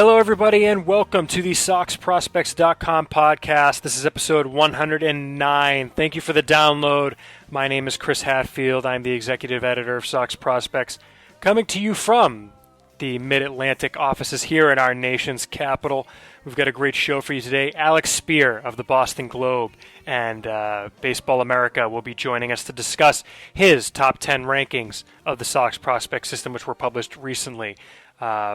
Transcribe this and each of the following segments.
Hello, everybody, and welcome to the SoxProspects.com podcast. This is episode 109. Thank you for the download. My name is Chris Hatfield. I'm the executive editor of Sox Prospects, coming to you from the Mid-Atlantic offices here in our nation's capital. We've got a great show for you today. Alex Speier of the Boston Globe and Baseball America will be joining us to discuss his top 10 rankings of the Sox prospect system, which were published recently.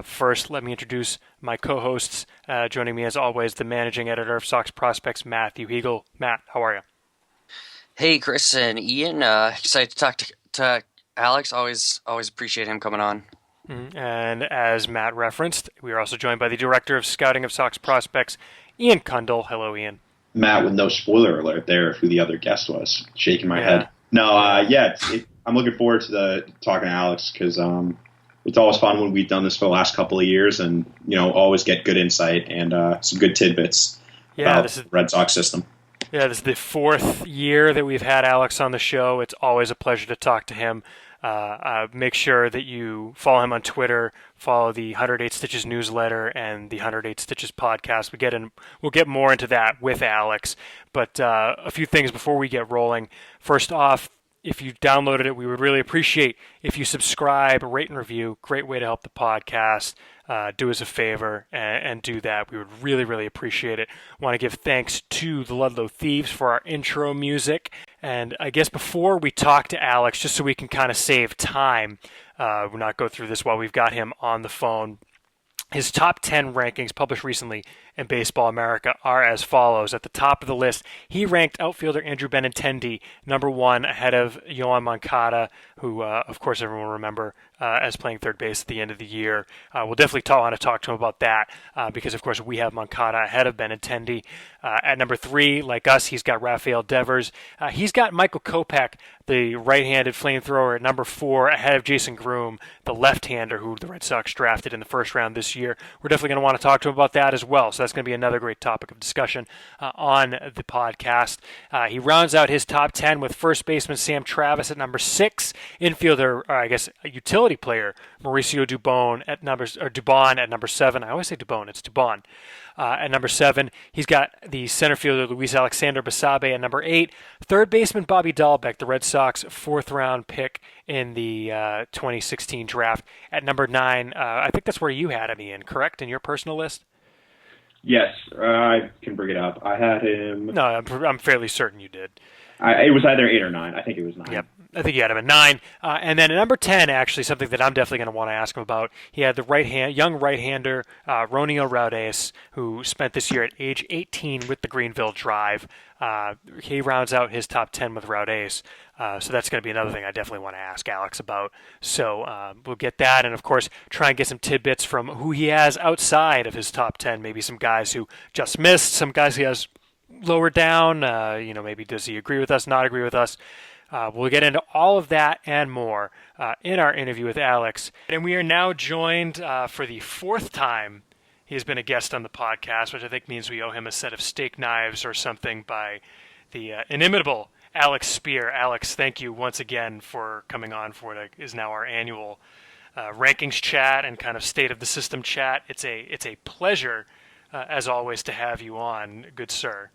First, let me introduce my co-hosts. Joining me, as always, the managing editor of Sox Prospects, Matthew Hegel. Matt, how are you? Hey, Chris and Ian. Excited to talk to Alex. Always appreciate him coming on. And as Matt referenced, we are also joined by the director of scouting of Sox Prospects, Ian Kundle. Hello, Ian. Matt, with no spoiler alert there of who the other guest was. Shaking my head. No, I'm looking forward to talking to Alex because it's always fun when we've done this for the last couple of years and, always get good insight and some good tidbits about the Red Sox system. Yeah, this is the fourth year that we've had Alex on the show. It's always a pleasure to talk to him. Make sure that you follow him on Twitter, follow the 108 Stitches newsletter and the 108 Stitches podcast. We'll get more into that with Alex. But a few things before we get rolling. First off, if you downloaded it, we would really appreciate if you subscribe, rate, and review. Great way to help the podcast. Do us a favor and do that. We would really, really appreciate it. Want to give thanks to the Ludlow Thieves for our intro music. And I guess before we talk to Alex, just so we can kind of save time, we'll not go through this while we've got him on the phone. His top 10 rankings published recently in Baseball America are as follows. At the top of the list, he ranked outfielder Andrew Benintendi number one ahead of Yoan Moncada, who, of course, everyone will remember as playing third base at the end of the year. We'll definitely want to talk to him about that because, of course, we have Moncada ahead of Benintendi. At number three, like us, he's got Rafael Devers. He's got Michael Kopech, the right-handed flamethrower, at number four ahead of Jason Groome, the left-hander who the Red Sox drafted in the first round this year. We're definitely going to want to talk to him about that as well. So that's going to be another great topic of discussion on the podcast. He rounds out his top 10 with first baseman Sam Travis at number six, infielder, a utility player, Mauricio Dubon at number seven. I always say Dubon, it's Dubon. At number seven, he's got the center fielder Luis Alexander Basabe at number eight. Third baseman Bobby Dahlbeck, the Red Sox fourth-round pick in the 2016 draft. At number nine, I think that's where you had him, Ian, correct, in your personal list? Yes, I can bring it up. I had him... No, I'm fairly certain you did. It was either 8 or 9. I think it was 9. Yep. I think you had him at 9. And then at number 10, actually, something that I'm definitely going to want to ask him about. He had the young right-hander, Ronio Raudes, who spent this year at age 18 with the Greenville Drive. He rounds out his top 10 with Raudes. So that's going to be another thing I definitely want to ask Alex about. So we'll get that and, of course, try and get some tidbits from who he has outside of his top 10. Maybe some guys who just missed, some guys he has lower down. Maybe does he agree with us, not agree with us. We'll get into all of that and more in our interview with Alex. And we are now joined for the fourth time he has been a guest on the podcast, which I think means we owe him a set of steak knives or something by the inimitable Alex Speier. Alex, thank you once again for coming on for what is now our annual rankings chat and kind of state of the system chat. It's a pleasure, as always, to have you on, good sir.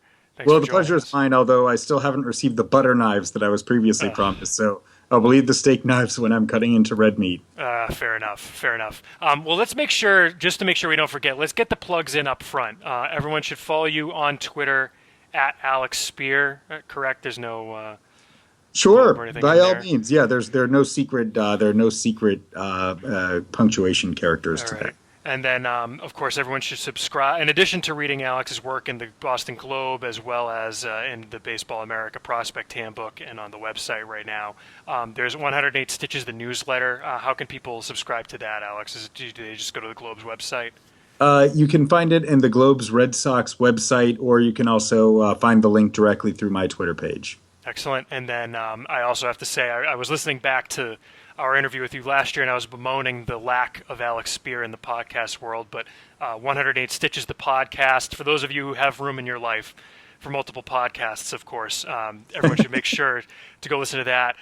Well, the pleasure is mine, although I still haven't received the butter knives that I was previously promised. So I'll bleed the steak knives when I'm cutting into red meat. Fair enough. Well, let's make sure, just to make sure we don't forget, let's get the plugs in up front. Everyone should follow you on Twitter at Alex Speier, correct? There's no... Sure, by all means. Yeah, there are no secret punctuation characters to that. And then, of course, everyone should subscribe. In addition to reading Alex's work in the Boston Globe, as well as in the Baseball America Prospect Handbook and on the website right now, there's 108 Stitches, the newsletter. How can people subscribe to that, Alex? Do they just go to the Globe's website? You can find it in the Globe's Red Sox website, or you can also find the link directly through my Twitter page. Excellent. And then I also have to say, I was listening back to our interview with you last year, and I was bemoaning the lack of Alex Speier in the podcast world, but 108 Stitches, the podcast, for those of you who have room in your life for multiple podcasts, of course, everyone should make sure to go listen to that.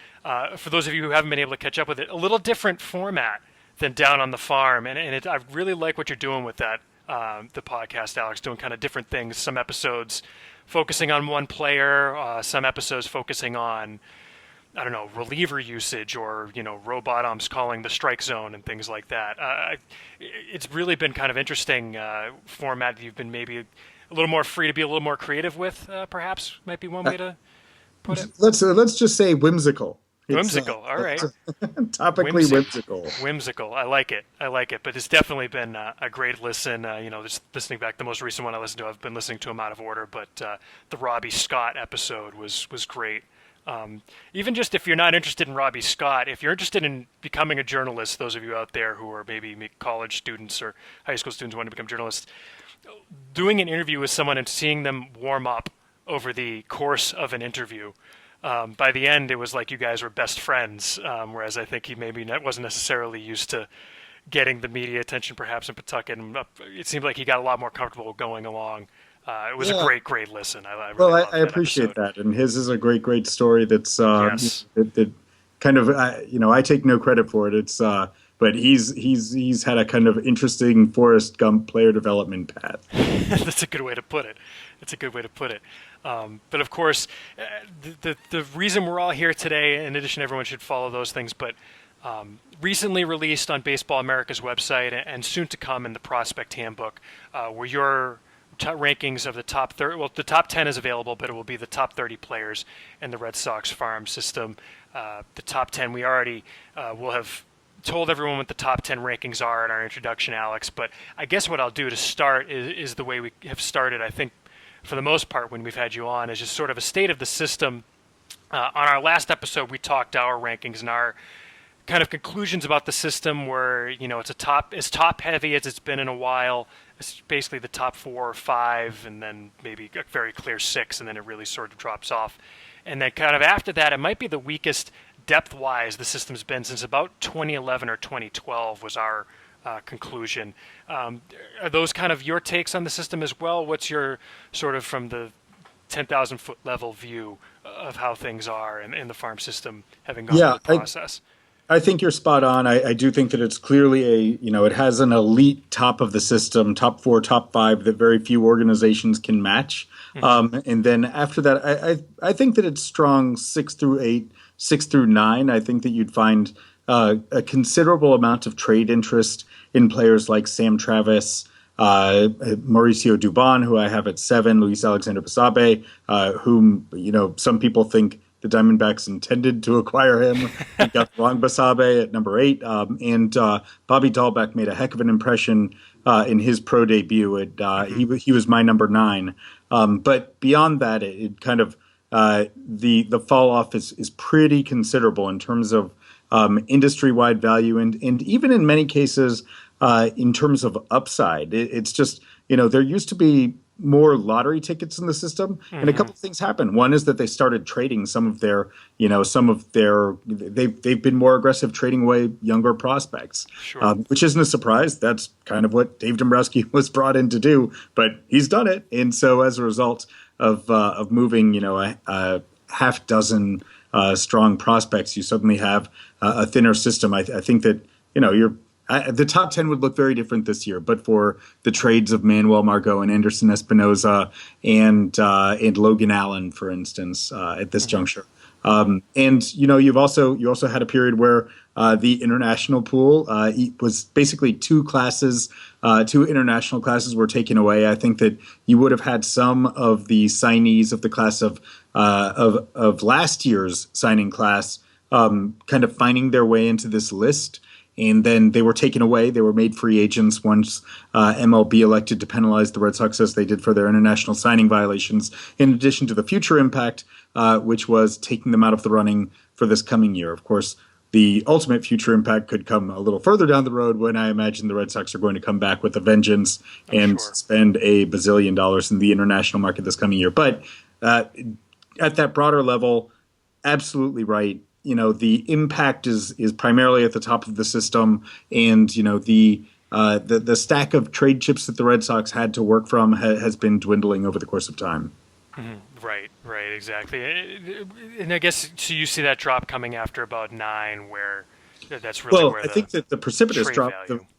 For those of you who haven't been able to catch up with it, a little different format than Down on the Farm, and I really like what you're doing with that the podcast, Alex, doing kind of different things. Some episodes focusing on one player, some episodes focusing on, I don't know, reliever usage or, robot umps calling the strike zone and things like that. It's really been kind of interesting format that you've been maybe a little more free to be a little more creative with, perhaps, might be one way to put it. Let's just say whimsical. Whimsical, all right. Topically whimsical. Whimsical, I like it. But it's definitely been a great listen. Just listening back, the most recent one I listened to, I've been listening to them out of order, but the Robbie Scott episode was great. Even just if you're not interested in Robbie Scott, if you're interested in becoming a journalist, those of you out there who are maybe college students or high school students who want to become journalists, doing an interview with someone and seeing them warm up over the course of an interview, by the end, it was like you guys were best friends, whereas I think he maybe wasn't necessarily used to getting the media attention perhaps in Pawtucket. It seemed like he got a lot more comfortable going along. It was a great listen. I appreciate that. And his is a great story that's yes. that kind of, I take no credit for it. It's but he's had a kind of interesting Forrest Gump player development path. That's a good way to put it. But of course, the reason we're all here today, in addition, everyone should follow those things, but recently released on Baseball America's website and soon to come in the Prospect Handbook, were your rankings of the top 30. Well, the top 10 is available, but it will be the top 30 players in the Red Sox farm system. The top 10, we already will have told everyone what the top 10 rankings are in our introduction, Alex, but I guess what I'll do to start is the way we have started, I think, for the most part, when we've had you on, is just sort of a state of the system. On our last episode, we talked our rankings and our kind of conclusions about the system where, it's as top heavy as it's been in a while. It's basically the top 4 or 5, and then maybe a very clear 6, and then it really sort of drops off. And then kind of after that, it might be the weakest depth-wise the system's been since about 2011 or 2012 was our conclusion. Are those kind of your takes on the system as well? What's your sort of from the 10,000-foot level view of how things are in the farm system, having gone through the process? I think you're spot on. I do think that it's clearly it has an elite top of the system, top 4, top 5 that very few organizations can match. Mm-hmm. And then after that, I think that it's strong 6 through 8, 6 through 9. I think that you'd find a considerable amount of trade interest in players like Sam Travis, Mauricio Dubon, who I have at 7, Luis Alexander Basabe, whom some people think the Diamondbacks intended to acquire him. He got the wrong Basabe at number 8. And Bobby Dahlbeck made a heck of an impression in his pro debut. He was my number 9. But beyond that, it kind of the fall off is pretty considerable in terms of industry-wide value and even in many cases in terms of upside. It's just, there used to be more lottery tickets in the system, and a couple of things happened. One is that they started trading they've been more aggressive trading away younger prospects, sure. Which isn't a surprise. That's kind of what Dave Dombrowski was brought in to do, but he's done it. And so as a result of moving, a half dozen strong prospects, you suddenly have a thinner system. I think that, the top 10 would look very different this year, but for the trades of Manuel Margot and Anderson Espinoza and Logan Allen, for instance, at this juncture. And you also had a period where the international pool was basically two international classes were taken away. I think that you would have had some of the signees of the class of last year's signing class kind of finding their way into this list. And then they were taken away. They were made free agents once MLB elected to penalize the Red Sox as they did for their international signing violations, in addition to the future impact, which was taking them out of the running for this coming year. Of course, the ultimate future impact could come a little further down the road when I imagine the Red Sox are going to come back with a vengeance and spend $1 billion in the international market this coming year. But at that broader level, absolutely right. The impact is primarily at the top of the system, and the stack of trade chips that the Red Sox had to work from has been dwindling over the course of time. Mm-hmm. Right, exactly. And I guess so. You see that drop coming after about 9, where that's really where I think that the precipitous drop.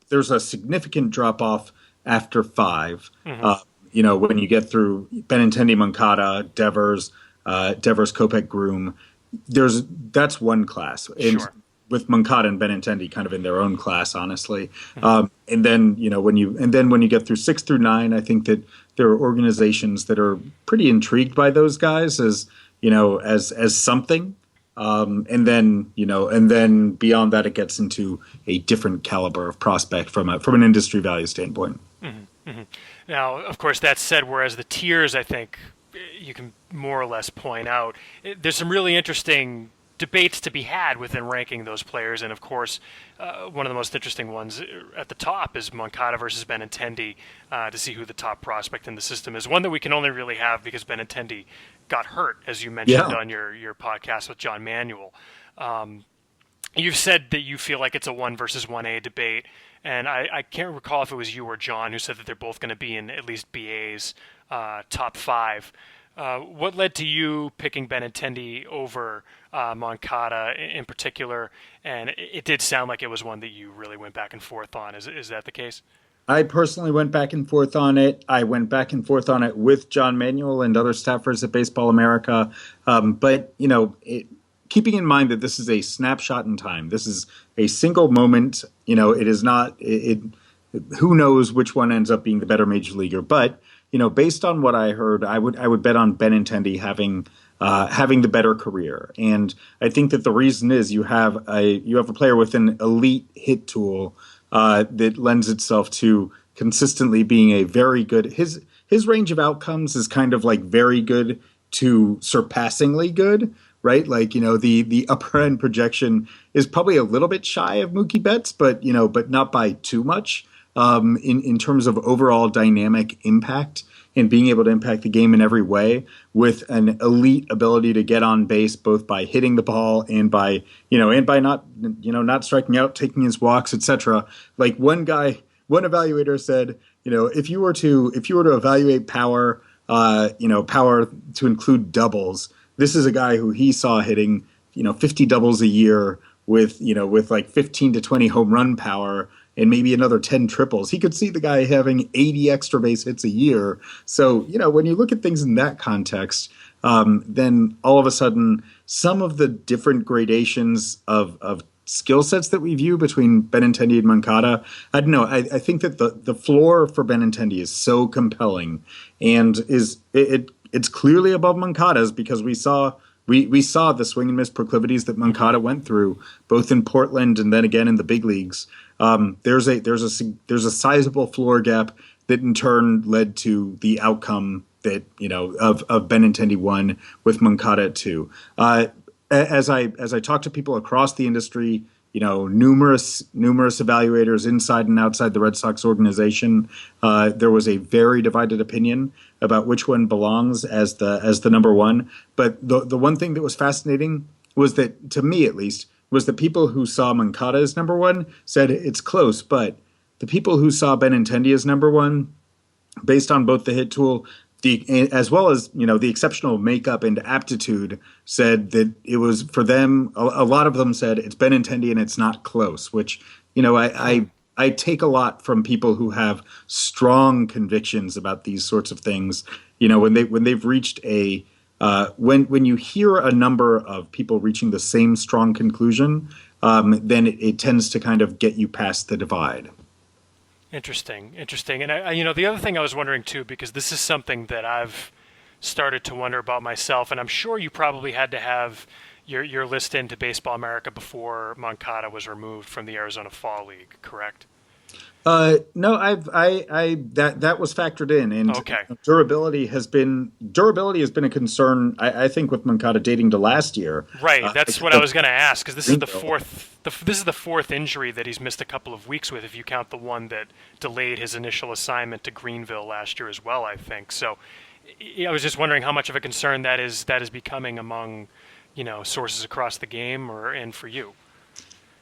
There's a significant drop off after 5. Mm-hmm. When you get through Benintendi, Moncada, Devers, Kopech, Groome, that's one class. And Sure. with Moncada and Benintendi kind of in their own class, honestly. And then, when you get through 6 through 9, I think that there are organizations that are pretty intrigued by those guys as something. And then beyond that, it gets into a different caliber of prospect from an industry value standpoint. Mm-hmm. Mm-hmm. Now, of course, that said, whereas the tiers, I think you can more or less point out, there's some really interesting debates to be had within ranking those players, and of course, one of the most interesting ones at the top is Moncada versus Benintendi, to see who the top prospect in the system is. One that we can only really have because Benintendi got hurt, as you mentioned on your podcast with John Manuel. You've said that you feel like it's a 1 versus 1A debate, and I can't recall if it was you or John who said that they're both going to be in at least BA's top 5. What led to you picking Benintendi over Moncada in particular? And it did sound like it was one that you really went back and forth on. Is that the case? I personally went back and forth on it. I went back and forth on it with John Manuel and other staffers at Baseball America. But keeping in mind that this is a snapshot in time, this is a single moment. It is not. Who knows which one ends up being the better major leaguer? But based on what I heard, I would bet on Benintendi having the better career. And I think that the reason is you have a player with an elite hit tool that lends itself to consistently being a very good. His range of outcomes is kind of like very good to surpassingly good, right? Like, the upper end projection is probably a little bit shy of Mookie Betts, but not by too much. In terms of overall dynamic impact and being able to impact the game in every way with an elite ability to get on base, both by hitting the ball and by not striking out, taking his walks, etc. Like one evaluator said, if you were to evaluate power, power to include doubles, this is a guy who he saw hitting, 50 doubles a year with like 15 to 20 home run power and maybe another 10 triples. He could see the guy having 80 extra base hits a year. So, when you look at things in that context, then all of a sudden, some of the different gradations of skill sets that we view between Benintendi and Moncada, I don't know. I think that the floor for Benintendi is so compelling and it's clearly above Moncada's because we saw the swing and miss proclivities that Moncada went through, both in Portland and then again in the big leagues. There's a sizable floor gap that in turn led to the outcome that of Benintendi 1 with Moncada 2. As I talk to people across the industry, numerous evaluators inside and outside the Red Sox organization, there was a very divided opinion about which one belongs as the number 1. But the one thing that was fascinating was that, to me at least, was that people who saw Moncada as number 1 said it's close, but the people who saw Benintendi as number 1, based on both the hit tool, as well as the exceptional makeup and aptitude, said that it was for them. A lot of them said it's Benintendi and it's not close, which I take a lot from people who have strong convictions about these sorts of things. When they've reached a when you hear a number of people reaching the same strong conclusion, then it tends to kind of get you past the divide. Interesting. And I the other thing I was wondering too, because this is something that I've started to wonder about myself, and I'm sure you probably had to have your list into Baseball America before Moncada was removed from the Arizona Fall League, correct? No, that was factored in, and okay. durability has been a concern. I think with Moncada dating to last year. Right, that's what I was going to ask, because this is the fourth injury that he's missed a couple of weeks with, if you count the one that delayed his initial assignment to Greenville last year as well, I think. So I was just wondering how much of a concern that is becoming among sources across the game, and for you.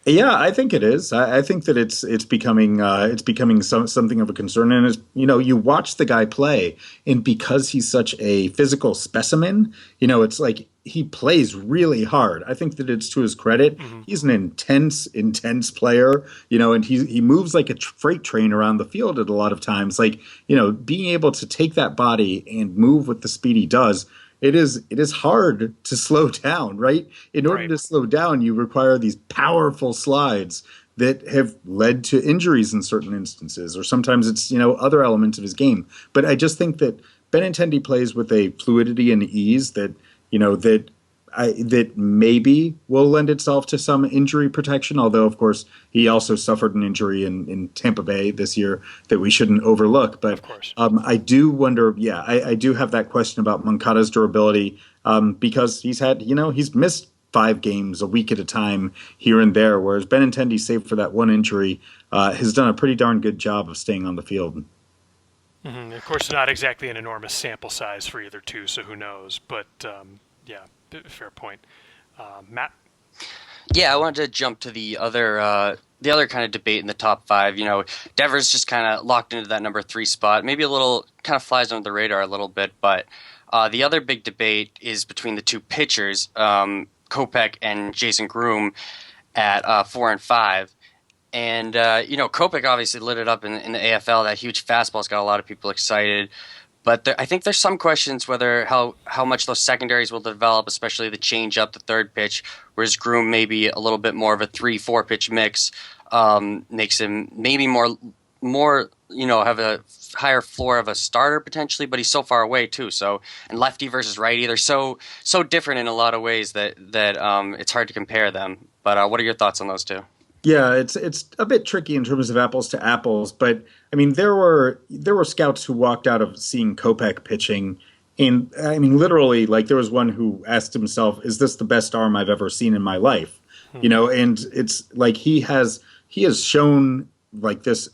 Yeah, I think it is. I think that it's becoming something of a concern, and you watch the guy play, and because he's such a physical specimen, it's like he plays really hard. I think that it's to his credit. He's an intense player, and he moves like a freight train around the field at a lot of times. Like, being able to take that body and move with the speed he does, it is hard to slow down, right? In order to slow down, you require these powerful slides that have led to injuries in certain instances, or sometimes it's, other elements of his game. But I just think that Benintendi plays with a fluidity and ease that, that maybe will lend itself to some injury protection, although, of course, he also suffered an injury in Tampa Bay this year that we shouldn't overlook. But I do wonder, I do have that question about Moncada's durability because he's missed 5 games a week at a time here and there, whereas Benintendi, save for that one injury, has done a pretty darn good job of staying on the field. Of course, not exactly an enormous sample size for either two, so who knows? But fair point. Matt? Yeah, I wanted to jump to the other kind of debate in the top 5. Devers just kind of locked into that number 3 spot. Maybe a little kind of flies under the radar a little bit, but the other big debate is between the two pitchers, Kopech and Jason Groome at 4 and 5. And, Kopech obviously lit it up in the AFL. That huge fastball's got a lot of people excited. But I think there's some questions whether how much those secondaries will develop, especially the changeup, the third pitch, whereas Groome maybe a little bit more of a 3-4 pitch mix makes him maybe more have a higher floor of a starter potentially, but he's so far away too. So, and lefty versus righty, they're so different in a lot of ways that it's hard to compare them. But what are your thoughts on those two? Yeah, it's a bit tricky in terms of apples to apples, but I mean there were scouts who walked out of seeing Kopech pitching, and I mean literally, like there was one who asked himself, "Is this the best arm I've ever seen in my life?" And it's like he has shown like this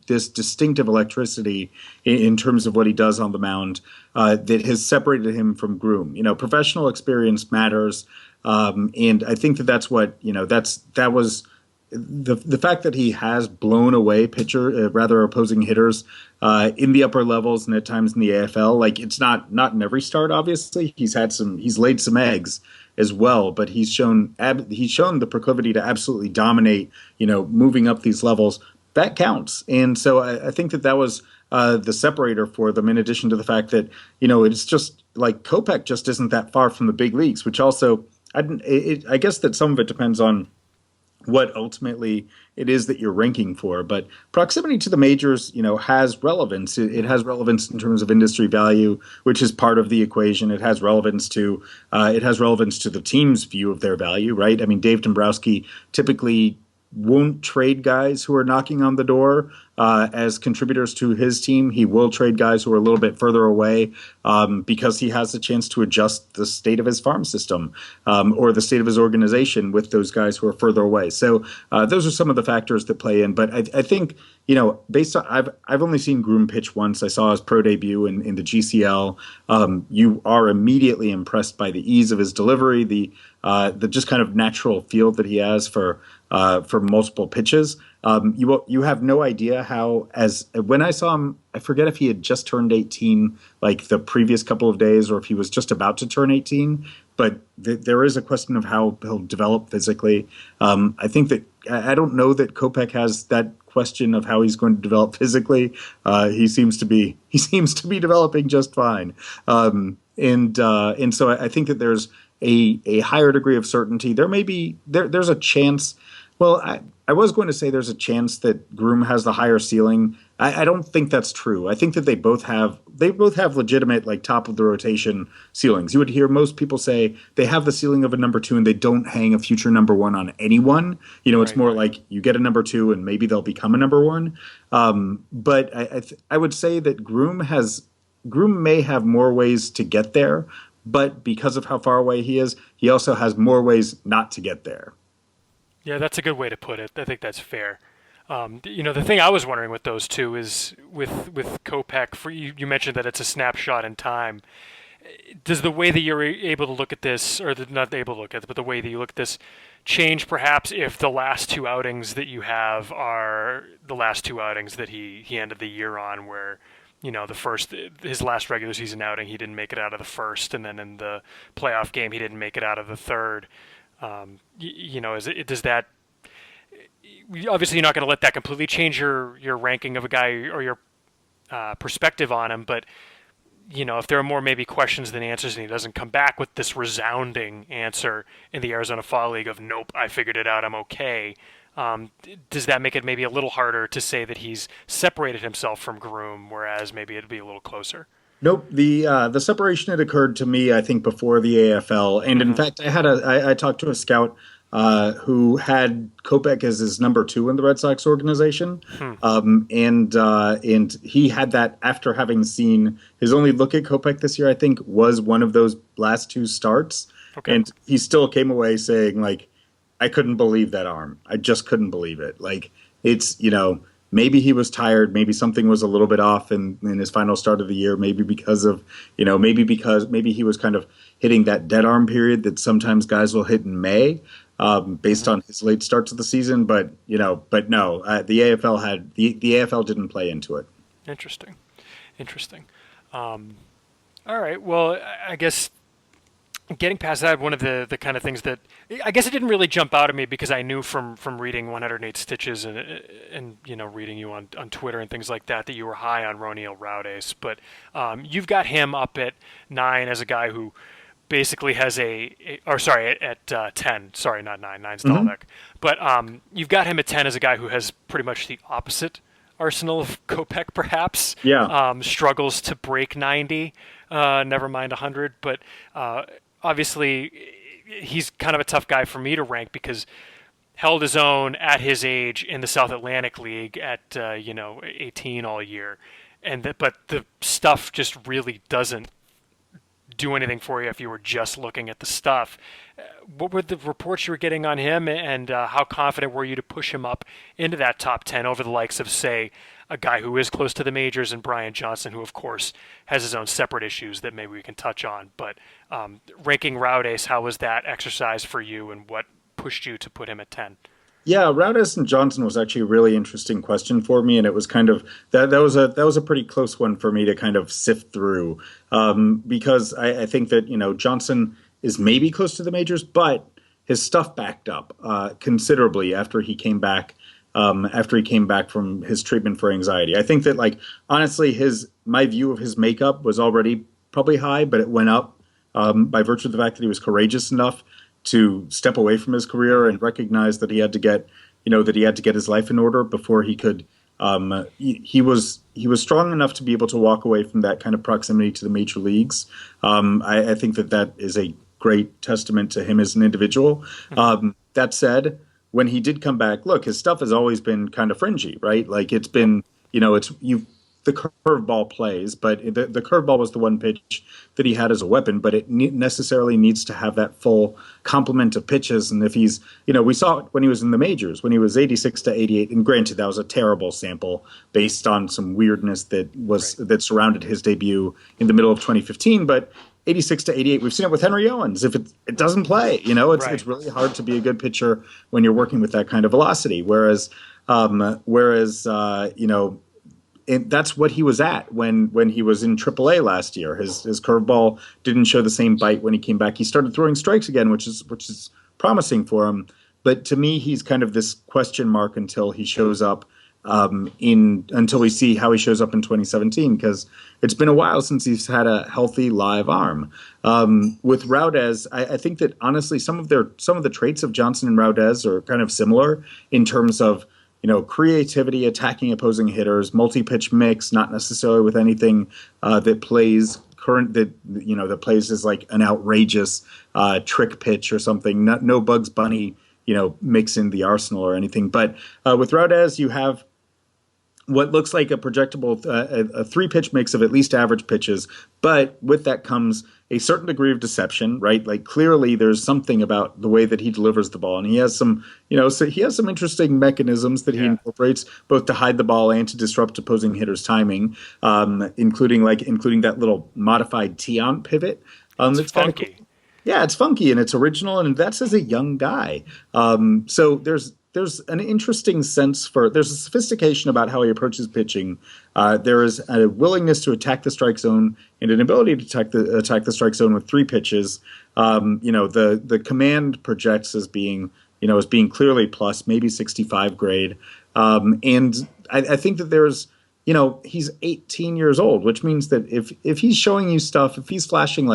distinctive electricity in terms of what he does on the mound that has separated him from Groome. Professional experience matters. And I think that's what, that was the fact that he has blown away opposing hitters in the upper levels and at times in the AFL. Like it's not in every start, obviously. He's laid some eggs as well, but he's shown the proclivity to absolutely dominate, moving up these levels. That counts. And so I think that was the separator for them, in addition to the fact that, it's just like Kopech just isn't that far from the big leagues, which also, I guess that some of it depends on what ultimately it is that you're ranking for. But proximity to the majors, has relevance. It has relevance in terms of industry value, which is part of the equation. It has relevance to the team's view of their value, right? I mean, Dave Dombrowski typically won't trade guys who are knocking on the door as contributors to his team. He will trade guys who are a little bit further away because he has a chance to adjust the state of his farm system or the state of his organization with those guys who are further away. So those are some of the factors that play in. But I think, based on I've only seen Groome pitch once. I saw his pro debut in the GCL. You are immediately impressed by the ease of his delivery, the just kind of natural feel that he has for multiple pitches. You have no idea how, when I saw him, I forget if he had just turned 18 like the previous couple of days or if he was just about to turn 18, but there is a question of how he'll develop physically. I think that I don't know that Kopech has that question of how he's going to develop physically. He seems to be developing just fine. And so I think that there's a higher degree of certainty. There's a chance. Well, I was going to say there's a chance that Groome has the higher ceiling. I don't think that's true. I think that they both have legitimate, like, top of the rotation ceilings. You would hear most people say they have the ceiling of a number 2 and they don't hang a future number 1 on anyone. It's more like you get a number 2 and maybe they'll become a number 1. But I would say that Groome may have more ways to get there, but because of how far away he is, he also has more ways not to get there. Yeah, that's a good way to put it. I think that's fair. The thing I was wondering with those two is with Kopech, you mentioned that it's a snapshot in time. Does the way that you're able to look at this, or not able to look at it, but the way that you look at this change perhaps if the last 2 outings that you have are the last 2 outings that he ended the year on, where his last regular season outing, he didn't make it out of the first, and then in the playoff game, he didn't make it out of the third. Does that? Obviously, you're not going to let that completely change your ranking of a guy or your perspective on him, but if there are more maybe questions than answers, and he doesn't come back with this resounding answer in the Arizona Fall League of "Nope, I figured it out, I'm okay." Does that make it maybe a little harder to say that he's separated himself from Groome, whereas maybe it'd be a little closer? Nope. The separation had occurred to me, I think, before the AFL, and in fact, I talked to a scout who had Kopech as his number 2 in the Red Sox organization, and he had that after having seen his only look at Kopech this year. I think was one of those last 2 starts, and he still came away saying like, I couldn't believe that arm. I just couldn't believe it. Like it's, maybe he was tired. Maybe something was a little bit off in his final start of the year. Maybe because of, maybe he was kind of hitting that dead arm period that sometimes guys will hit in May, based on his late start to the season. But no, the AFL didn't play into it. Interesting. All right. Well, I guess getting past that, one of the kind of things that I guess it didn't really jump out at me because I knew from reading 108 Stitches and reading you on Twitter and things like that you were high on Roniel Raudes, but you've got him up at 9 as a guy who basically has at 10. Sorry, not 9. 9's Dahlbeck. But you've got him at 10 as a guy who has pretty much the opposite arsenal of Kopech, perhaps. Yeah. Struggles to break 90, never mind 100, but obviously, he's kind of a tough guy for me to rank because held his own at his age in the South Atlantic League at 18 all year, but the stuff just really doesn't do anything for you if you were just looking at the stuff. What were the reports you were getting on him, and how confident were you to push him up into that top 10 over the likes of, say, a guy who is close to the majors and Brian Johnson, who, of course, has his own separate issues that maybe we can touch on. But ranking Raudes, how was that exercise for you, and what pushed you to put him at 10? Yeah, Raudes and Johnson was actually a really interesting question for me, and it was kind of that was a pretty close one for me to kind of sift through, because I think that Johnson is maybe close to the majors, but his stuff backed up considerably after he came back. After he came back from his treatment for anxiety. I think that, honestly, my view of his makeup was already probably high, but it went up by virtue of the fact that he was courageous enough to step away from his career and recognize that he had to get his life in order before he could. He was strong enough to be able to walk away from that kind of proximity to the major leagues. I think that is a great testament to him as an individual. That said, when he did come back, look, his stuff has always been kind of fringy, right? Like it's been, the curveball plays, but the curveball was the one pitch that he had as a weapon, but it necessarily needs to have that full complement of pitches. And if he's, we saw it when he was in the majors, when he was 86 to 88, and granted, that was a terrible sample based on some weirdness that surrounded his debut in the middle of 2015, but 86 to 88, we've seen it with Henry Owens. If it doesn't play, it's really hard to be a good pitcher when you're working with that kind of velocity. Whereas that's what he was at when he was in AAA last year. His curveball didn't show the same bite when he came back. He started throwing strikes again, which is promising for him. But to me, he's kind of this question mark until he shows up until we see how he shows up in 2017, because it's been a while since he's had a healthy live arm. With Raudes, I think that honestly some of the traits of Johnson and Raudes are kind of similar in terms of creativity, attacking opposing hitters, multi-pitch mix, not necessarily with anything that plays as like an outrageous trick pitch or something. No Bugs Bunny mix in the arsenal or anything. But with Raudes, you have what looks like a projectable a 3-pitch mix of at least average pitches, but with that comes a certain degree of deception, right? Like clearly there's something about the way that he delivers the ball, and he has some, so he has some interesting mechanisms that he incorporates both to hide the ball and to disrupt opposing hitters' timing, including that little modified Tiant pivot. It's funky. Yeah, it's funky and it's original, and that's as a young guy. So there's there's an interesting sense there's a sophistication about how he approaches pitching. There is a willingness to attack the strike zone and an ability to attack the strike zone with 3 pitches. The command projects as being clearly plus, maybe 65 grade. And I think that there's, he's 18 years old, which means that if he's showing you stuff, if he's flashing,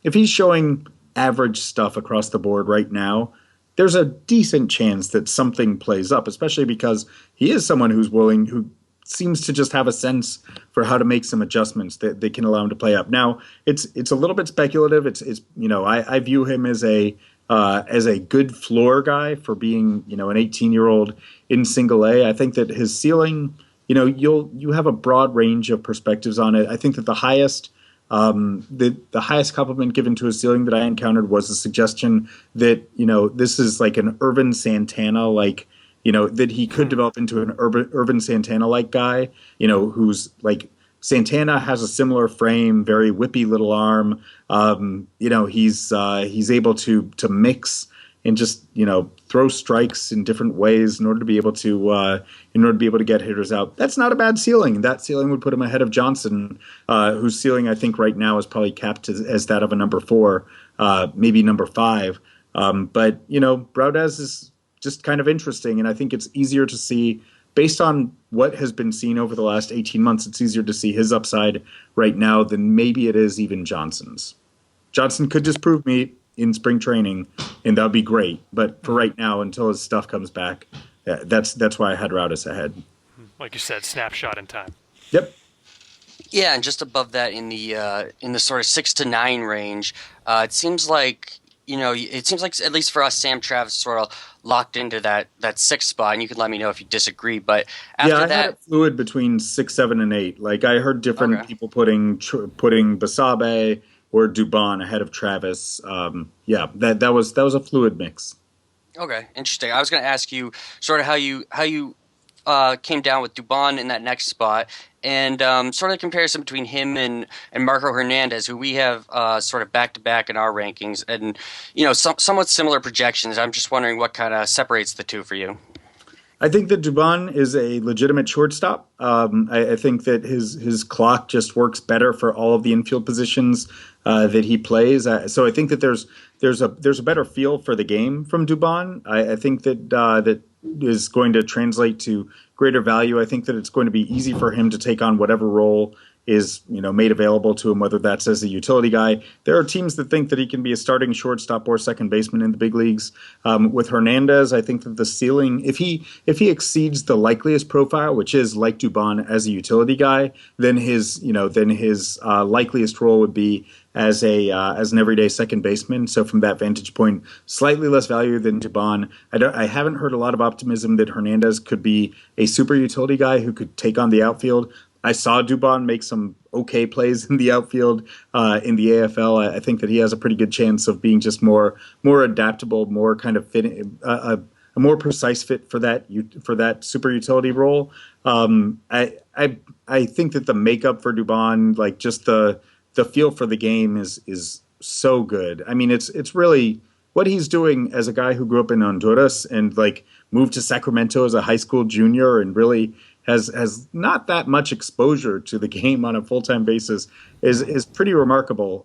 if he's showing average stuff across the board right now, there's a decent chance that something plays up, especially because he is someone who seems to just have a sense for how to make some adjustments that they can allow him to play up. Now, it's a little bit speculative. I view him as a good floor guy for being, an 18-year-old in single A. I think that his ceiling, you have a broad range of perspectives on it. I think that the highest compliment given to his ceiling that I encountered was a suggestion that, this is like an Irvin Santana, that he could develop into an Irvin Santana-like guy, who's like Santana has a similar frame, very whippy little arm. He's able to mix and just, throw strikes in different ways in order to be able to get hitters out. That's not a bad ceiling. That ceiling would put him ahead of Johnson, whose ceiling I think right now is probably capped as that of a number 4, maybe number 5. But Braudez is just kind of interesting, and I think it's easier to see based on what has been seen over the last 18 months. It's easier to see his upside right now than maybe it is even Johnson's. Johnson could disprove me in spring training, and that would be great. But for right now, until his stuff comes back, that's why I had Raudis ahead. Like you said, snapshot in time. Yep. Yeah, and just above that in the sort of 6 to 9 range, it seems like at least for us, Sam Travis sort of locked into that 6th spot, and you can let me know if you disagree. But after I that, had it fluid between 6, 7, and 8. Like I heard different people putting Basabe or Dubon ahead of Travis. That was a fluid mix. Okay, interesting. I was going to ask you sort of how you came down with Dubon in that next spot, and sort of the comparison between him and Marco Hernandez, who we have sort of back-to-back in our rankings, and somewhat similar projections. I'm just wondering what kind of separates the two for you. I think that Dubon is a legitimate shortstop. I think that his clock just works better for all of the infield positions that he plays. So I think that there's a better feel for the game from Dubon. I think that is going to translate to greater value. I think that it's going to be easy for him to take on whatever role is made available to him, whether that's as a utility guy. There are teams that think that he can be a starting shortstop or second baseman in the big leagues. With Hernandez, I think that the ceiling, if he exceeds the likeliest profile, which is like Dubon as a utility guy, then his likeliest role would be as an everyday second baseman. So from that vantage point, slightly less value than Dubon. I haven't heard a lot of optimism that Hernandez could be a super utility guy who could take on the outfield. I saw Dubon make some okay plays in the outfield in the AFL. I think that he has a pretty good chance of being just more adaptable, more kind of fit, a more precise fit for that super utility role. I think that the makeup for Dubon, like just the feel for the game, is so good. I mean, it's really what he's doing as a guy who grew up in Honduras and like moved to Sacramento as a high school junior and really has not that much exposure to the game on a full-time basis is pretty remarkable.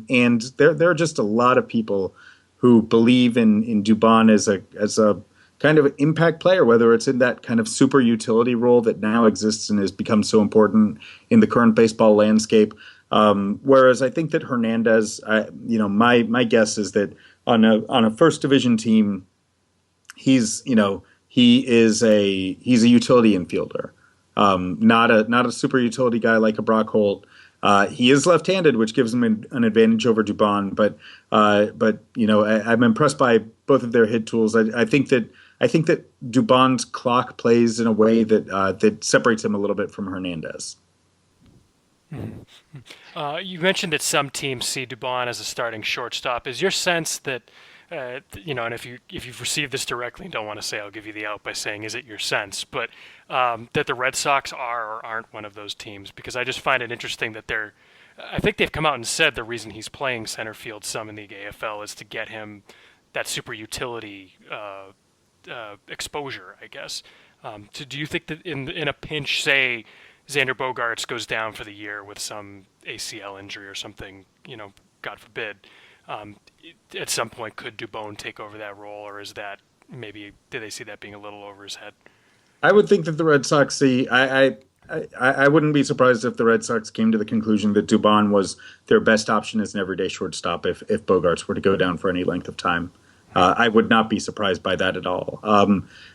And there are just a lot of people who believe in Dubon as a kind of impact player, whether it's in that kind of super utility role that now exists and has become so important in the current baseball landscape. Whereas I think that Hernandez, my guess is that on a first division team, he's a utility infielder, not a super utility guy like a Brock Holt. He is left-handed, which gives him an advantage over Dubon. But I'm impressed by both of their hit tools. I think that Dubon's clock plays in a way that separates him a little bit from Hernandez. You mentioned that some teams see Dubon as a starting shortstop. Is your sense that and if you've received this directly and don't want to say, I'll give you the out by saying, is it your sense? But that the Red Sox are or aren't one of those teams, because I just find it interesting that I think they've come out and said the reason he's playing center field some in the AFL is to get him that super utility exposure, I guess. So do you think that in a pinch, say Xander Bogaerts goes down for the year with some ACL injury or something, God forbid, at some point could Dubon take over that role, or is that maybe, do they see that being a little over his head? I would think that the Red Sox see. I wouldn't be surprised if the Red Sox came to the conclusion that Dubon was their best option as an everyday shortstop if Bogaerts were to go down for any length of time. I would not be surprised by that at all.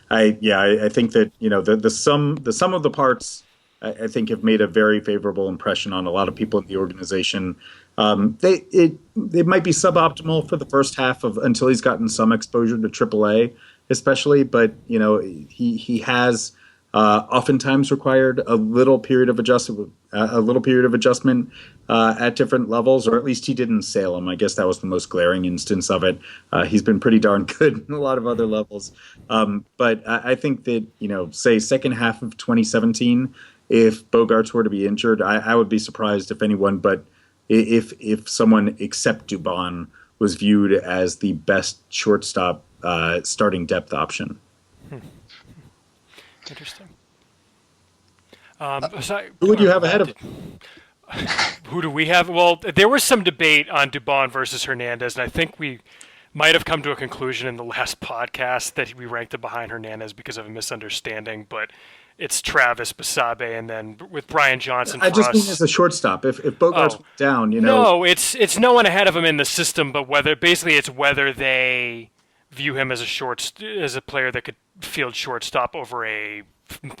I think that the sum of the parts I think have made a very favorable impression on a lot of people in the organization. They might be suboptimal for the first half until he's gotten some exposure to AAA, especially. But he has oftentimes required a little period of adjustment at different levels, or at least he did in Salem. I guess that was the most glaring instance of it. He's been pretty darn good in a lot of other levels. But I think that, say second half of 2017, if Bogaerts were to be injured, I would be surprised if anyone, but if someone except Dubon was viewed as the best shortstop starting depth option. Interesting. Who would you have ahead of him? Who do we have? Well, there was some debate on Dubon versus Hernandez, and I think we might have come to a conclusion in the last podcast that we ranked him behind Hernandez because of a misunderstanding, but it's Travis, Basabe, and then with Brian Johnson. I just mean as a shortstop. If Bogaerts went down, No, it's no one ahead of him in the system, but whether they view him as a player that could field shortstop over a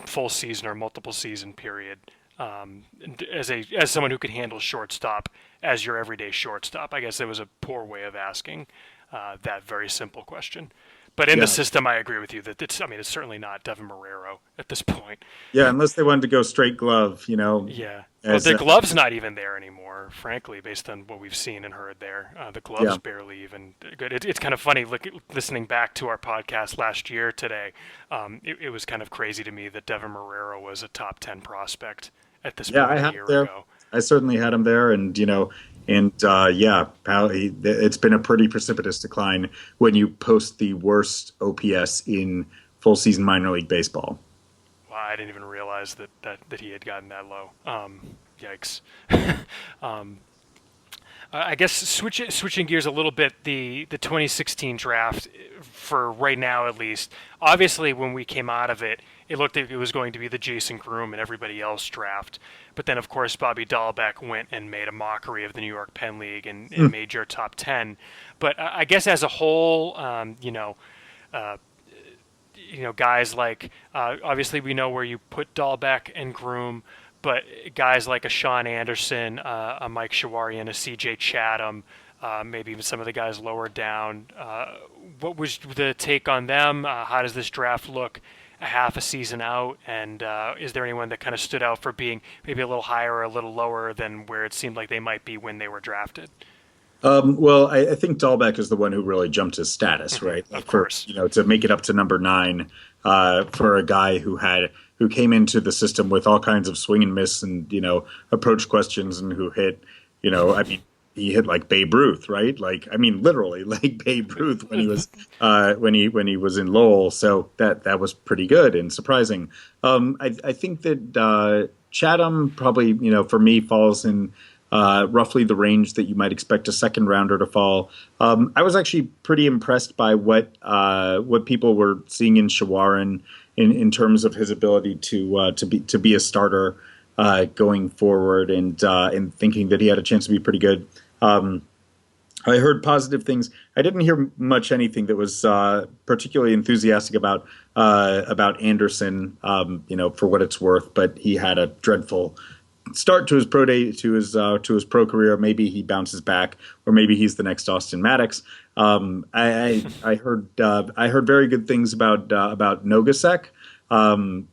full season or multiple season period, as someone who could handle shortstop as your everyday shortstop. I guess it was a poor way of asking that very simple question. But in the system, I agree with you that it's certainly not Devin Marrero at this point. Yeah, unless they wanted to go straight glove, Yeah. Well, the glove's not even there anymore, frankly, based on what we've seen and heard there. The glove's barely even good. It's kind of funny listening back to our podcast last year today. It was kind of crazy to me that Devin Marrero was a top 10 prospect at this point a year ago. I certainly had him there, and it's been a pretty precipitous decline when you post the worst OPS in full season minor league baseball. Wow, I didn't even realize that he had gotten that low. Yikes. I guess switching gears a little bit, the 2016 draft, for right now at least, obviously when we came out of it, it looked like it was going to be the Jason Groome and everybody else draft. But then, of course, Bobby Dahlbeck went and made a mockery of the New York Penn League and made your top 10. But I guess as a whole, guys like, obviously we know where you put Dahlbeck and Groome, but guys like a Sean Anderson, a Mike Shawarian, a C.J. Chatham, maybe even some of the guys lower down. What was the take on them? How does this draft look a half a season out? And is there anyone that kind of stood out for being maybe a little higher or a little lower than where it seemed like they might be when they were drafted? Well, I think Dahlbeck is the one who really jumped his status, right? Of course. To make it up to number 9 for a guy who came into the system with all kinds of swing and miss and, approach questions, and who hit, he hit like Babe Ruth, right? Literally like Babe Ruth when he was when he was in Lowell. So that was pretty good and surprising. I think that Chatham probably, for me, falls in roughly the range that you might expect a second rounder to fall. I was actually pretty impressed by what people were seeing in Shawarin in terms of his ability to be a starter going forward, and thinking that he had a chance to be pretty good. I heard positive things. I didn't hear anything that was particularly enthusiastic about Anderson, for what it's worth. But he had a dreadful start to his pro day, to his pro career. Maybe he bounces back, or maybe he's the next Austin Maddox. I heard very good things about Nogasek.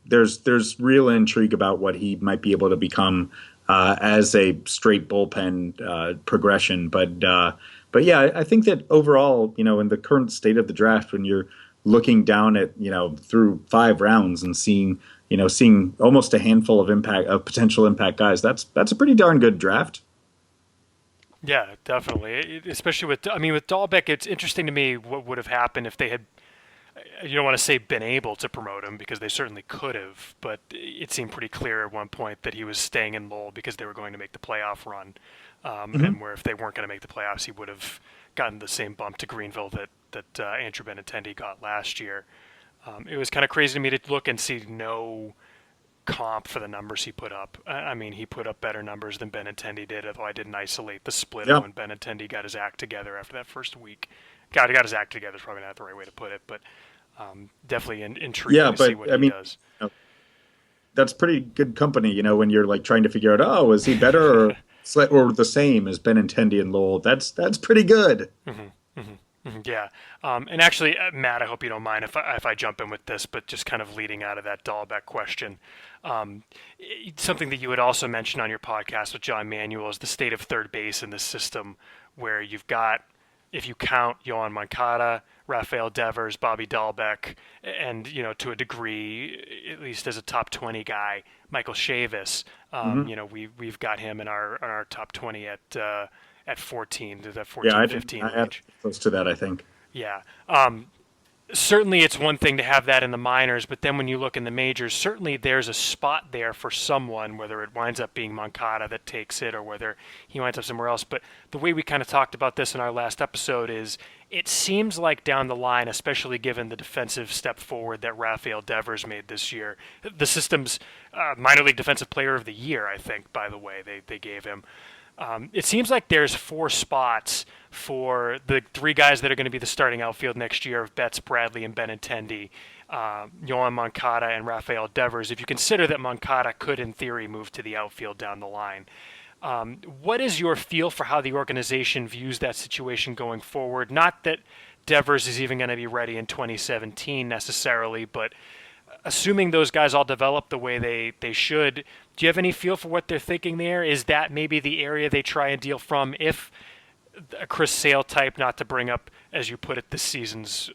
There's real intrigue about what he might be able to become as a straight bullpen progression. But yeah, I think that overall, in the current state of the draft, when you're looking down at, through 5 rounds and seeing almost a handful of potential impact guys, that's a pretty darn good draft. Yeah, definitely. Especially with Dahlbeck, it's interesting to me what would have happened if they had you don't want to say been able to promote him because they certainly could have, but it seemed pretty clear at one point that he was staying in Lowell because they were going to make the playoff run, and where if they weren't going to make the playoffs, he would have gotten the same bump to Greenville that Andrew Benintendi got last year. It was kind of crazy to me to look and see no comp for the numbers he put up. I mean, he put up better numbers than Benintendi did, although I didn't isolate the split when Benintendi got his act together after that first week. Got his act together is probably not the right way to put it, but definitely intriguing to see what he does. That's pretty good company, when you're like trying to figure out, is he better or the same as Benintendi and Lowell? That's pretty good. Yeah. And actually, Matt, I hope you don't mind if I jump in with this, but just kind of leading out of that Dahlbeck question. Something that you had also mentioned on your podcast with John Manuel is the state of third base in this system, where you've got, if you count Yoan Moncada, Rafael Devers, Bobby Dahlbeck, and, to a degree, at least as a top 20 guy, Michael Chavis, we've got him in our top 20 at 14, to that 14, 15 range. Close to that, I think. Yeah. Certainly it's one thing to have that in the minors, but then when you look in the majors, certainly there's a spot there for someone, whether it winds up being Moncada that takes it or whether he winds up somewhere else. But the way we kind of talked about this in our last episode is it seems like down the line, especially given the defensive step forward that Rafael Devers made this year, the system's minor league defensive player of the year, I think, by the way, they gave him. It seems like there's 4 spots for the 3 guys that are going to be the starting outfield next year of Betts, Bradley, and Benintendi, Yoan Moncada, and Rafael Devers, if you consider that Moncada could, in theory, move to the outfield down the line. What is your feel for how the organization views that situation going forward? Not that Devers is even going to be ready in 2017 necessarily, but assuming those guys all develop the way they should, do you have any feel for what they're thinking there? Is that maybe the area they try and deal from if a Chris Sale type, not to bring up, as you put it, this season's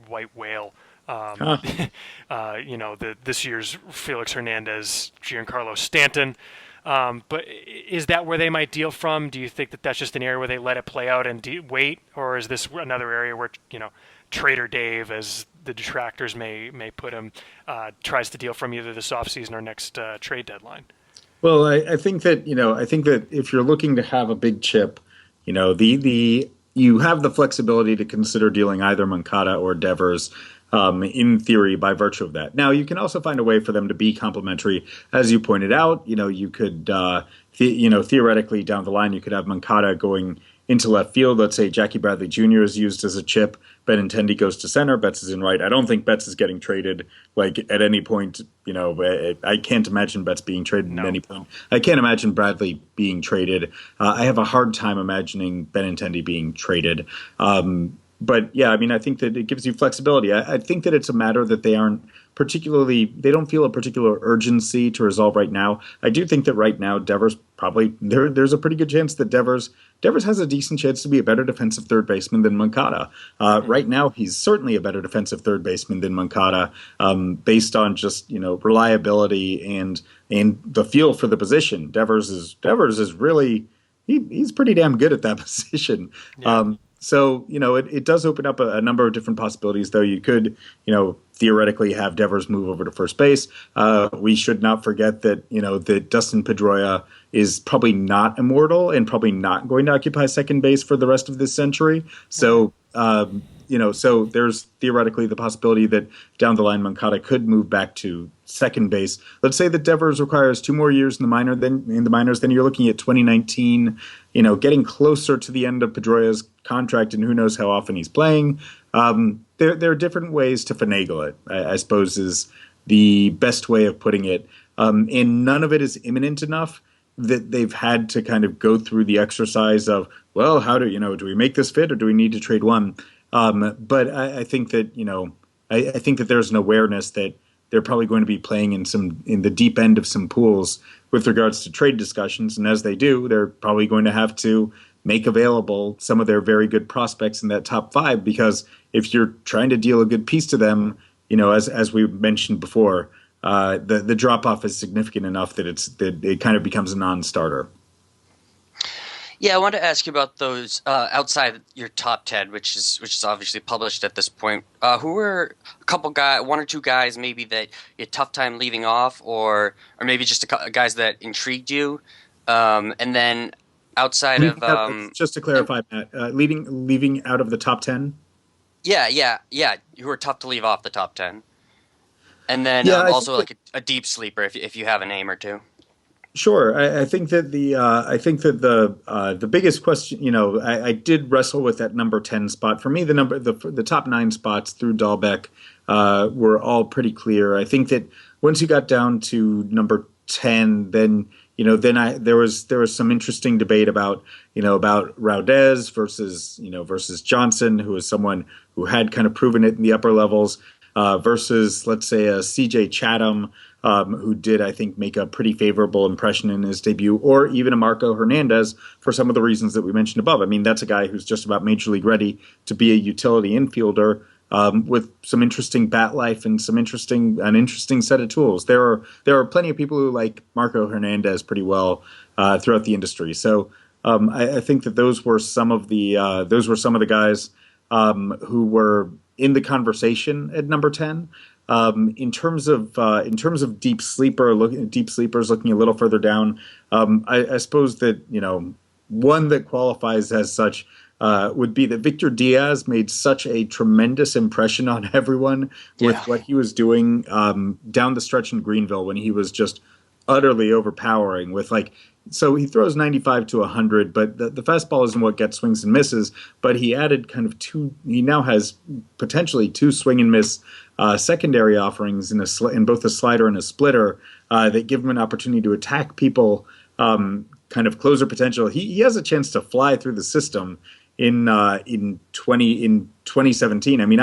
white whale, this year's Felix Hernandez, Giancarlo Stanton, but is that where they might deal from? Do you think that that's just an area where they let it play out and wait, or is this another area where, Trader Dave, as the detractors may put him, tries to deal from either this offseason or next trade deadline? Well, I think that if you're looking to have a big chip, you have the flexibility to consider dealing either Moncada or Devers, in theory, by virtue of that. Now, you can also find a way for them to be complementary, as you pointed out. You could, theoretically down the line, you could have Moncada going into left field. Let's say Jackie Bradley Jr. is used as a chip. Benintendi goes to center. Betts is in right. I don't think Betts is getting traded at any point. I can't imagine Betts being traded at any point. I can't imagine Bradley being traded. I have a hard time imagining Benintendi being traded. But yeah, I think that it gives you flexibility. I think that it's a matter that they don't feel a particular urgency to resolve right now. I do think that right now Devers there's a pretty good chance that Devers has a decent chance to be a better defensive third baseman than Moncada. Right now, he's certainly a better defensive third baseman than Moncada, based on just reliability and the feel for the position. Devers is really he's pretty damn good at that position. Yeah. So, it does open up a number of different possibilities, though. You could, theoretically have Devers move over to first base. We should not forget that, that Dustin Pedroia is probably not immortal and probably not going to occupy second base for the rest of this century. So, so there's theoretically the possibility that down the line Moncada could move back to second base. Let's say that Devers requires 2 more years in the minors, then you're looking at 2019, getting closer to the end of Pedroia's contract, and who knows how often he's playing. There are different ways to finagle it, I suppose, is the best way of putting it. And none of it is imminent enough that they've had to kind of go through the exercise of, well, how do we make this fit, or do we need to trade one? But I think that, I think that there's an awareness that they're probably going to be playing in the deep end of some pools with regards to trade discussions. And as they do, they're probably going to have to make available some of their very good prospects in that top 5, because if you're trying to deal a good piece to them, as we mentioned before, the drop off is significant enough that it kind of becomes a non-starter. Yeah, I wanted to ask you about those outside your top 10, which is obviously published at this point. Who were a couple guy, one or two guys maybe that you had a tough time leaving off, or maybe just guys that intrigued you, and then outside of Just to clarify, Matt, leaving out of the top 10. yeah, who were tough to leave off the top 10, and then Yeah, I think also like a deep sleeper if you have a name or two. Sure. I think that the biggest question, I did wrestle with that number 10 spot. For me, the top 9 spots through Dahlbeck were all pretty clear. I think that once you got down to number 10, then there was some interesting debate about Raudez versus Johnson, who is someone who had kind of proven it in the upper levels, versus, let's say, a CJ Chatham, who did, I think, make a pretty favorable impression in his debut, or even a Marco Hernandez for some of the reasons that we mentioned above. I mean, that's a guy who's just about major league ready to be a utility infielder, with some interesting bat life and an interesting set of tools. There are plenty of people who like Marco Hernandez pretty well throughout the industry. So I think that those were some of the guys who were in the conversation at number 10. In terms of deep sleepers looking a little further down, I suppose that one that qualifies as such would be that Victor Diaz made such a tremendous impression on everyone with what he was doing down the stretch in Greenville, when he was just utterly overpowering with so he throws 95 to 100, but the fastball isn't what gets swings and misses. But he added kind of he now has potentially 2 swing and miss secondary offerings in both a slider and a splitter that give him an opportunity to attack people, kind of closer potential. He has a chance to fly through the system in 2017. I mean,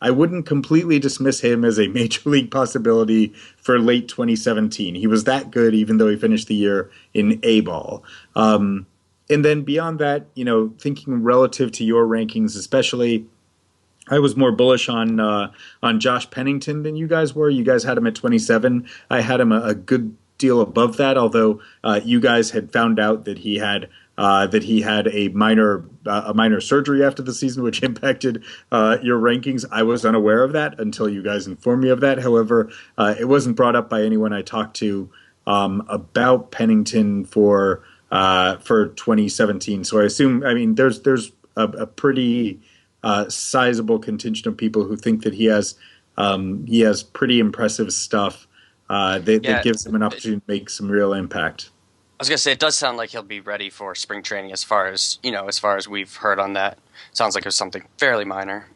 I wouldn't completely dismiss him as a major league possibility for late 2017. He was that good, even though he finished the year in A-ball. And then beyond that, thinking relative to your rankings, especially, I was more bullish on Josh Pennington than you guys were. You guys had him at 27. I had him a good deal above that, although you guys had found out that he had a minor surgery after the season, which impacted your rankings. I was unaware of that until you guys informed me of that. However, it wasn't brought up by anyone I talked to about Pennington for 2017. So I assume, there's a pretty sizable contingent of people who think that he has pretty impressive stuff that gives him an opportunity to make some real impact. I was gonna say, it does sound like he'll be ready for spring training. As far as we've heard on that, sounds like it was something fairly minor.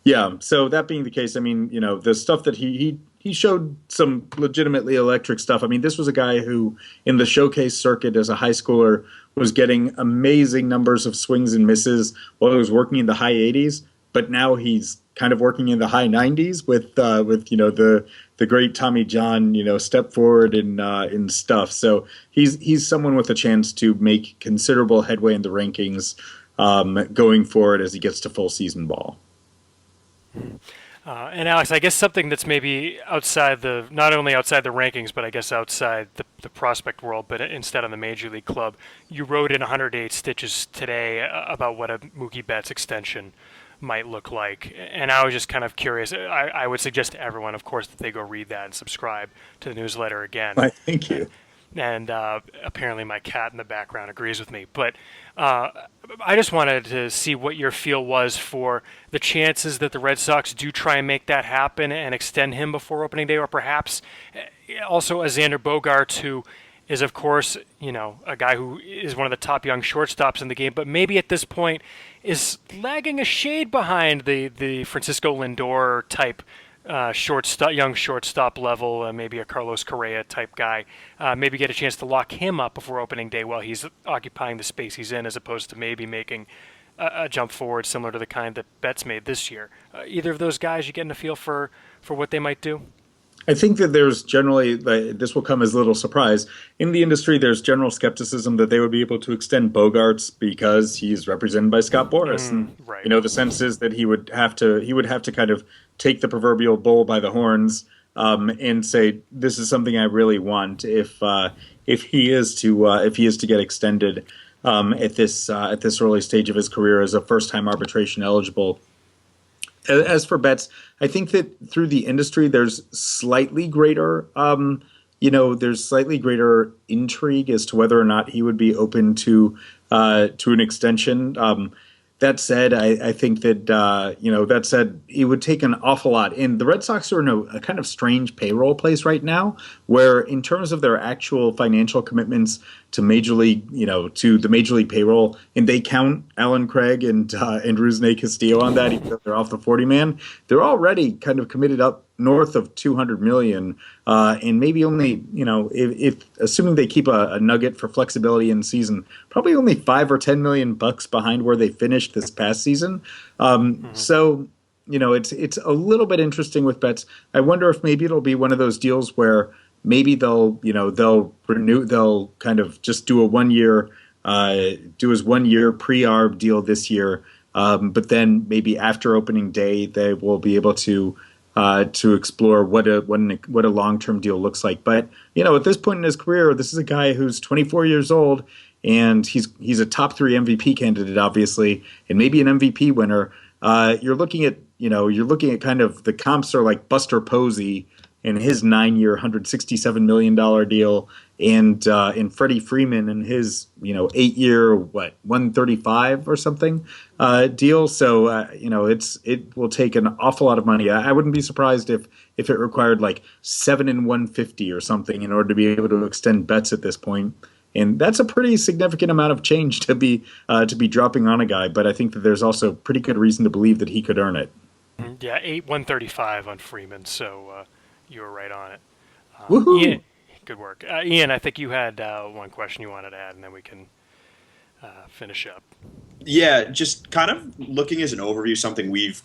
Yeah. So that being the case, the stuff that he showed some legitimately electric stuff. This was a guy who, in the showcase circuit as a high schooler, was getting amazing numbers of swings and misses while he was working in the high 80s. But now he's kind of working in the high 90s with the great Tommy John, step forward in stuff. So he's someone with a chance to make considerable headway in the rankings going forward as he gets to full season ball. And Alex, I guess something that's maybe not only outside the rankings, but I guess outside the prospect world, but instead on the Major League club. You wrote in 108 Stitches today about what a Mookie Betts extension might look like. And I was just kind of curious. I would suggest to everyone, of course, that they go read that and subscribe to the newsletter again. Thank you. And apparently my cat in the background agrees with me. But I just wanted to see what your feel was for the chances that the Red Sox do try and make that happen and extend him before opening day, or perhaps also a Xander Bogaerts, who is, of course, a guy who is one of the top young shortstops in the game, but maybe at this point is lagging a shade behind the Francisco Lindor type young shortstop level, maybe a Carlos Correa type guy. Maybe get a chance to lock him up before opening day while he's occupying the space he's in, as opposed to maybe making a jump forward similar to the kind that Betts made this year. Either of those guys, you getting a feel for what they might do? I think that there's generally, this will come as a little surprise, in the industry there's general skepticism that they would be able to extend Bogaerts because he's represented by Scott Boras. Right. The sense is that he would have to kind of take the proverbial bull by the horns and say, this is something I really want if he is to get extended. at this early stage of his career as a first-time arbitration eligible. As for Betts, I think that through the industry, there's slightly greater, there's slightly greater intrigue as to whether or not he would be open to an extension. That said, I think that said, it would take an awful lot. And the Red Sox are in a kind of strange payroll place right now, where in terms of their actual financial commitments to Major League, to the Major League payroll, and they count Alan Craig and Rusney Castillo on that, even though they're off the 40-man, they're already kind of committed up north of $200 million, and maybe only, if assuming they keep a nugget for flexibility in season, probably only $5 or $10 million behind where they finished this past season. So, it's a little bit interesting with Betts. I wonder if maybe it'll be one of those deals where maybe they'll kind of just do a 1 year, do his 1 year pre-arb deal this year, but then maybe after opening day they will be able to explore what a long-term deal looks like. But at this point in his career, this is a guy who's 24 years old, and he's a top 3 MVP candidate, obviously, and maybe an MVP winner. You're looking at kind of the comps are like Buster Posey and his 9-year, $167 million deal, and Freddie Freeman and his 8-year, 135 or something deal. So it will take an awful lot of money. I wouldn't be surprised if it required like 7 and 150 or something in order to be able to extend Betts at this point. And that's a pretty significant amount of change to be dropping on a guy. But I think that there's also pretty good reason to believe that he could earn it. Yeah, 135 on Freeman. So you were right on it. Woohoo! Ian, good work. Ian, I think you had one question you wanted to add, and then we can finish up. Yeah, just kind of looking as an overview, something we've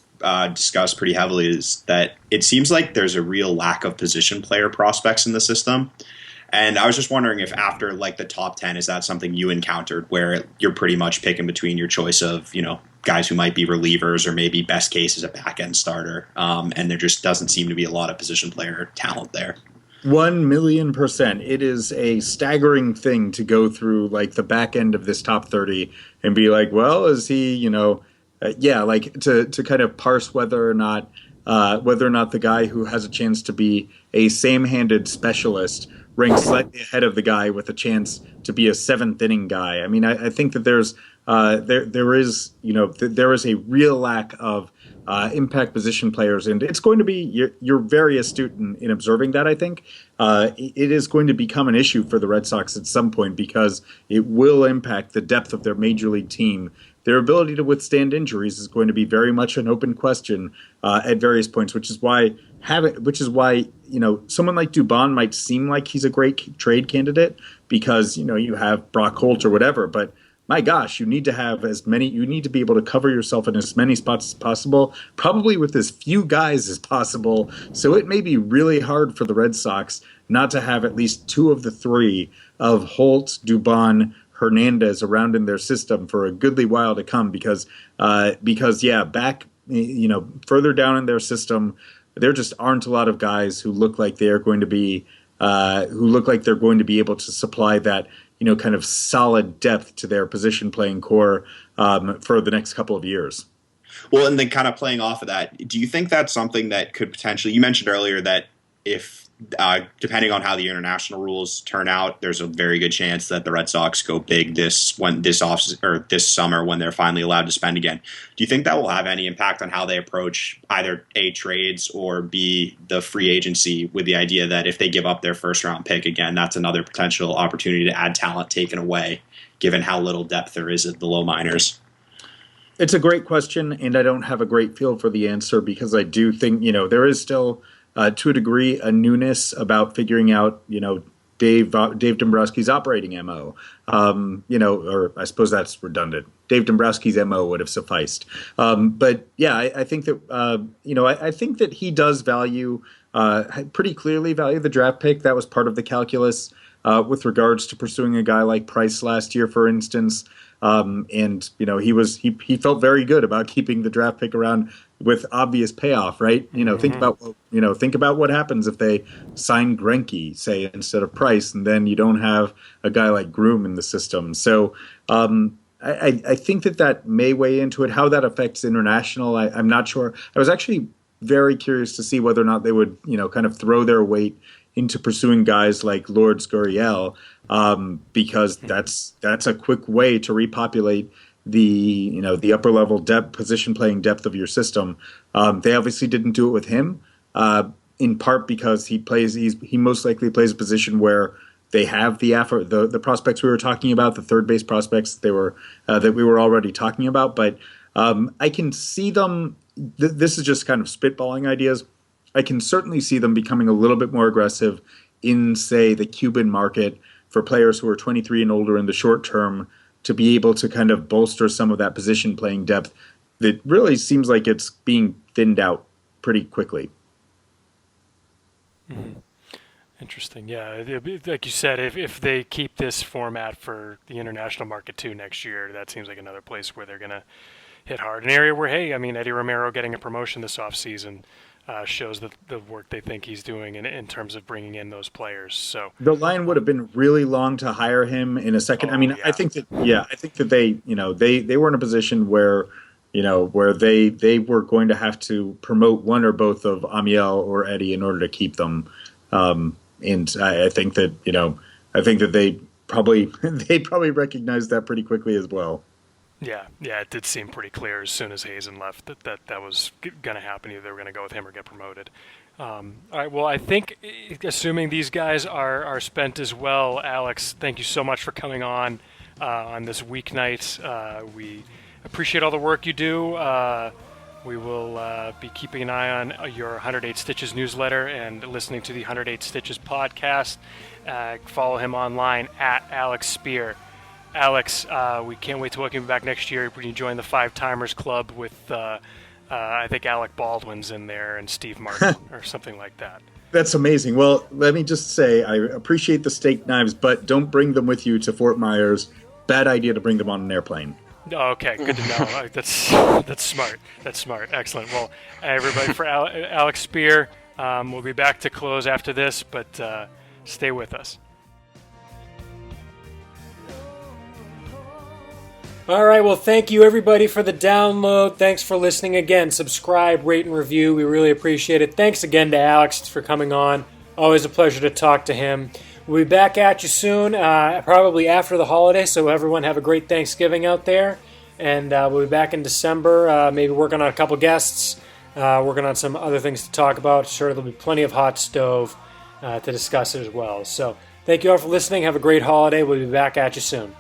discussed pretty heavily is that it seems like there's a real lack of position player prospects in the system. And I was just wondering if after like the top 10, is that something you encountered where you're pretty much picking between your choice of, guys who might be relievers or maybe best case as a back end starter. And there just doesn't seem to be a lot of position player talent there. 1,000,000%. It is a staggering thing to go through like the back end of this top 30 and be like, well, is he, to kind of parse whether or not the guy who has a chance to be a same-handed specialist ranks slightly ahead of the guy with a chance to be a 7th inning guy. I mean, I think that there is a real lack of impact position players, and it's going to be you're very astute in observing that. I think it is going to become an issue for the Red Sox at some point because it will impact the depth of their major league team. Their ability to withstand injuries is going to be very much an open question at various points, which is why someone like Dubon might seem like he's a great trade candidate because you have Brock Holt or whatever, but my gosh, you need to be able to cover yourself in as many spots as possible, probably with as few guys as possible. So it may be really hard for the Red Sox not to have at least 2 of the 3 of Holt, Dubon, Hernandez around in their system for a goodly while to come because back further down in their system, there just aren't a lot of guys who look like they're going to be able to supply that kind of solid depth to their position playing core for the next couple of years. Well, and then kind of playing off of that, do you think that's something that could potentially, you mentioned earlier that if depending on how the international rules turn out, there's a very good chance that the Red Sox go big this summer when they're finally allowed to spend again. Do you think that will have any impact on how they approach either A, trades, or B, the free agency, with the idea that if they give up their first round pick again, that's another potential opportunity to add talent taken away, given how little depth there is at the low minors? It's a great question, and I don't have a great feel for the answer because I do think, there is still to a degree, a newness about figuring out, Dave Dombrowski's operating MO. Or I suppose that's redundant. Dave Dombrowski's MO would have sufficed. But yeah, I think that I think that he does pretty clearly value the draft pick. That was part of the calculus with regards to pursuing a guy like Price last year, for instance. And he felt very good about keeping the draft pick around with obvious payoff, right? Think about what happens if they sign Greinke, say, instead of Price, and then you don't have a guy like Groome in the system. So I think that may weigh into it. How that affects international, I'm not sure. I was actually very curious to see whether or not they would, kind of throw their weight into pursuing guys like Lourdes Gurriel, because that's a quick way to repopulate the upper level depth, position playing depth of your system. They obviously didn't do it with him, in part because he most likely plays a position where they have the prospects we were talking about, the third base prospects that we were already talking about. But I can see them. This is just kind of spitballing ideas. I can certainly see them becoming a little bit more aggressive in, say, the Cuban market for players who are 23 and older in the short term, to be able to kind of bolster some of that position playing depth that really seems like it's being thinned out pretty quickly. Mm-hmm. Interesting. Yeah, like you said, if they keep this format for the international market too next year, that seems like another place where they're going to hit hard. An area where, hey, I mean, Eddie Romero getting a promotion this offseason shows the work they think he's doing in terms of bringing in those players. So the line would have been really long to hire him in a second. Yeah. I think that they were in a position where they were going to have to promote one or both of Amiel or Eddie in order to keep them. And I think that they probably recognized that pretty quickly as well. Yeah, it did seem pretty clear as soon as Hazen left that was going to happen. Either they were going to go with him or get promoted. All right, well, I think, assuming these guys are spent as well, Alex, thank you so much for coming on this weeknight. We appreciate all the work you do. We will be keeping an eye on your 108 Stitches newsletter and listening to the 108 Stitches podcast. Follow him online at Alex Speier. Alex, we can't wait to welcome you back next year when you join the Five Timers Club with, I think Alec Baldwin's in there and Steve Martin or something like that. That's amazing. Well, let me just say I appreciate the steak knives, but don't bring them with you to Fort Myers. Bad idea to bring them on an airplane. Okay, good to know. That's smart. That's smart. Excellent. Well, everybody, for Alex Speier, we'll be back to close after this, but stay with us. All right, well, thank you, everybody, for the download. Thanks for listening again. Subscribe, rate, and review. We really appreciate it. Thanks again to Alex for coming on. Always a pleasure to talk to him. We'll be back at you soon, probably after the holiday, so everyone have a great Thanksgiving out there. And we'll be back in December, maybe working on a couple guests, working on some other things to talk about. Sure, there'll be plenty of hot stove to discuss as well. So thank you all for listening. Have a great holiday. We'll be back at you soon.